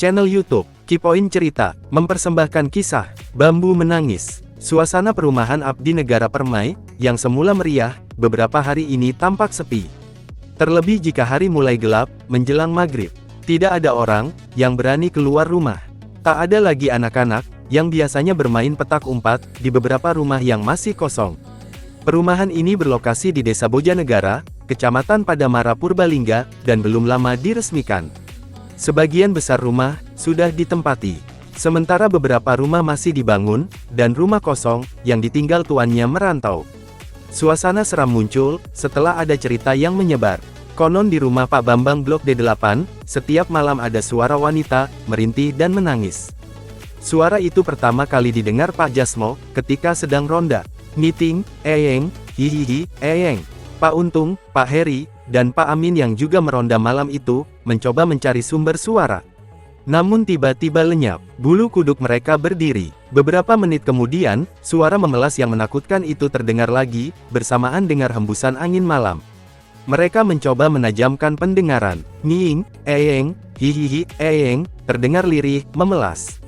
Channel YouTube Kipoin Cerita mempersembahkan kisah Bambu Menangis. Suasana perumahan Abdi Negara Permai yang semula meriah, beberapa hari ini tampak sepi. Terlebih jika hari mulai gelap, menjelang maghrib. Tidak ada orang yang berani keluar rumah. Tak ada lagi anak-anak yang biasanya bermain petak umpat di beberapa rumah yang masih kosong. Perumahan ini berlokasi di Desa Bojanegara, Kecamatan Padamara Purbalingga, dan belum lama diresmikan. Sebagian besar rumah sudah ditempati, sementara beberapa rumah masih dibangun, dan rumah kosong yang ditinggal tuannya merantau. Suasana seram muncul setelah ada cerita yang menyebar. Konon di rumah Pak Bambang Blok D8, setiap malam ada suara wanita merintih dan menangis. Suara itu pertama kali didengar Pak Jasmo ketika sedang ronda. Meeting, eyeng, hihihi, eyeng. Pak Untung, Pak Heri, dan Pak Amin yang juga meronda malam itu, mencoba mencari sumber suara. Namun tiba-tiba lenyap, bulu kuduk mereka berdiri. Beberapa menit kemudian, suara memelas yang menakutkan itu terdengar lagi, bersamaan dengar hembusan angin malam. Mereka mencoba menajamkan pendengaran. Nyiing, eyeng, hihihi, eyeng, terdengar lirih, memelas.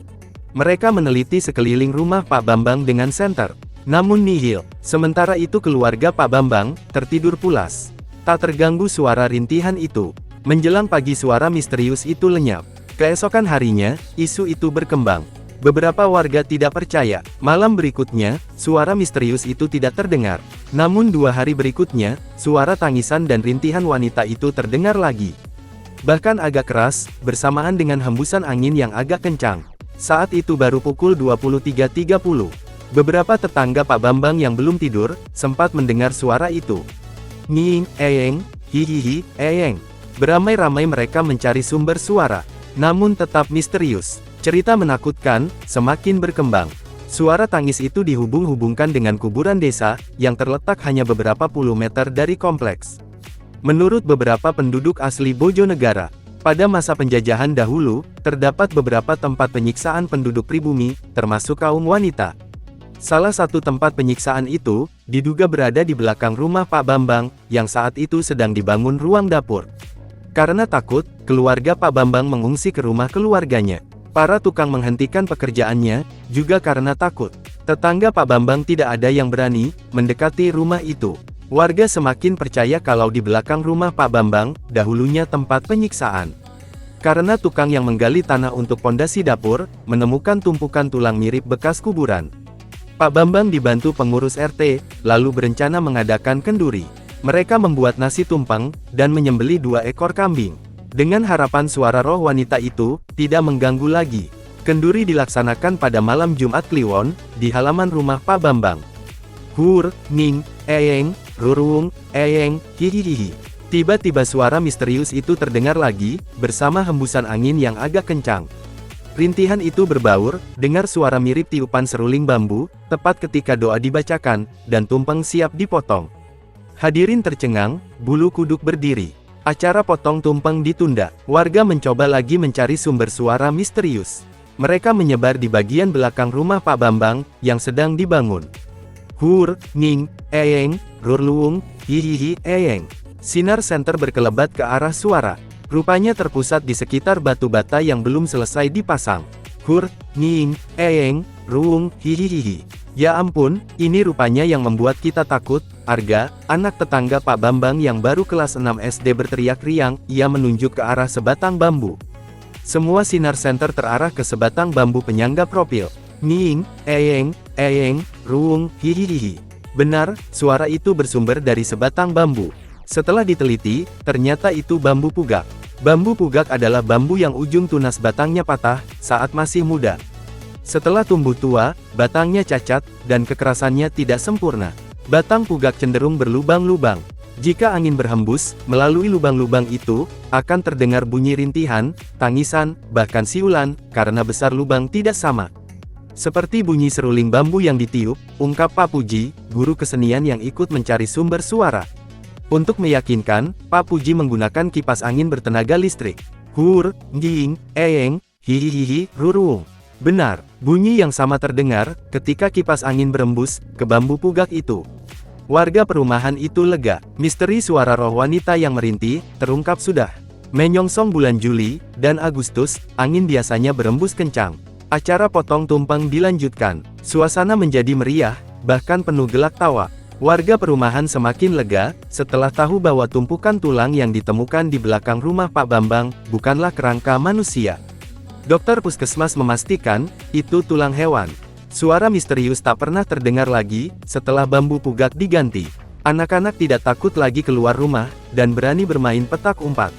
Mereka meneliti sekeliling rumah Pak Bambang dengan senter. Namun nihil. Sementara itu keluarga Pak Bambang tertidur pulas. Tak terganggu suara rintihan itu. Menjelang pagi suara misterius itu lenyap. Keesokan harinya, isu itu berkembang. Beberapa warga tidak percaya. Malam berikutnya, suara misterius itu tidak terdengar. Namun 2 hari berikutnya, suara tangisan dan rintihan wanita itu terdengar lagi. Bahkan agak keras, bersamaan dengan hembusan angin yang agak kencang. Saat itu baru pukul 23.30. Beberapa tetangga Pak Bambang yang belum tidur, sempat mendengar suara itu. Nyiing, eyeng, hihihi, eyeng. Beramai-ramai mereka mencari sumber suara. Namun tetap misterius. Cerita menakutkan semakin berkembang. Suara tangis itu dihubung-hubungkan dengan kuburan desa, yang terletak hanya beberapa puluh meter dari kompleks. Menurut beberapa penduduk asli Bojonegara, pada masa penjajahan dahulu, terdapat beberapa tempat penyiksaan penduduk pribumi, termasuk kaum wanita. Salah satu tempat penyiksaan itu, diduga berada di belakang rumah Pak Bambang, yang saat itu sedang dibangun ruang dapur. Karena takut, keluarga Pak Bambang mengungsi ke rumah keluarganya. Para tukang menghentikan pekerjaannya, juga karena takut. Tetangga Pak Bambang tidak ada yang berani mendekati rumah itu. Warga semakin percaya kalau di belakang rumah Pak Bambang, dahulunya tempat penyiksaan. Karena tukang yang menggali tanah untuk pondasi dapur, menemukan tumpukan tulang mirip bekas kuburan. Pak Bambang dibantu pengurus RT, lalu berencana mengadakan kenduri. Mereka membuat nasi tumpeng, dan menyembelih 2 ekor kambing. Dengan harapan suara roh wanita itu tidak mengganggu lagi. Kenduri dilaksanakan pada malam Jumat Kliwon, di halaman rumah Pak Bambang. Hur, ning, eyeng, ruruung, eyeng, hihihihi. Tiba-tiba suara misterius itu terdengar lagi, bersama hembusan angin yang agak kencang. Rintihan itu berbaur, dengar suara mirip tiupan seruling bambu, tepat ketika doa dibacakan, dan tumpeng siap dipotong. Hadirin tercengang, bulu kuduk berdiri. Acara potong tumpeng ditunda. Warga mencoba lagi mencari sumber suara misterius. Mereka menyebar di bagian belakang rumah Pak Bambang, yang sedang dibangun. Hur, ning, eyeng, rurluung, hihihi, eyeng. Sinar senter berkelebat ke arah suara. Rupanya terpusat di sekitar batu bata yang belum selesai dipasang. Hur, ning, eyeng, ruung, hihihihi. Ya ampun, ini rupanya yang membuat kita takut. Arga, anak tetangga Pak Bambang yang baru kelas 6 SD berteriak riang, ia menunjuk ke arah sebatang bambu. Semua sinar senter terarah ke sebatang bambu penyangga profil. Nyiing, eyeng, ruung, hihihihi. Benar, suara itu bersumber dari sebatang bambu. Setelah diteliti, ternyata itu bambu pugak. Bambu pugak adalah bambu yang ujung tunas batangnya patah, saat masih muda. Setelah tumbuh tua, batangnya cacat, dan kekerasannya tidak sempurna. Batang pugak cenderung berlubang-lubang. Jika angin berhembus, melalui lubang-lubang itu, akan terdengar bunyi rintihan, tangisan, bahkan siulan, karena besar lubang tidak sama. Seperti bunyi seruling bambu yang ditiup, ungkap Pak Puji, guru kesenian yang ikut mencari sumber suara. Untuk meyakinkan, Pak Puji menggunakan kipas angin bertenaga listrik. Hur, nyiing, eyeng, hihihihi, ruruung. Benar, bunyi yang sama terdengar ketika kipas angin berembus ke bambu pugak itu. Warga perumahan itu lega. Misteri suara roh wanita yang merintih terungkap sudah. Menyongsong bulan Juli dan Agustus, angin biasanya berembus kencang. Acara potong tumpeng dilanjutkan. Suasana menjadi meriah, bahkan penuh gelak tawa. Warga perumahan semakin lega, setelah tahu bahwa tumpukan tulang yang ditemukan di belakang rumah Pak Bambang, bukanlah kerangka manusia. Dokter puskesmas memastikan, itu tulang hewan. Suara misterius tak pernah terdengar lagi, setelah bambu pugak diganti. Anak-anak tidak takut lagi keluar rumah, dan berani bermain petak umpet.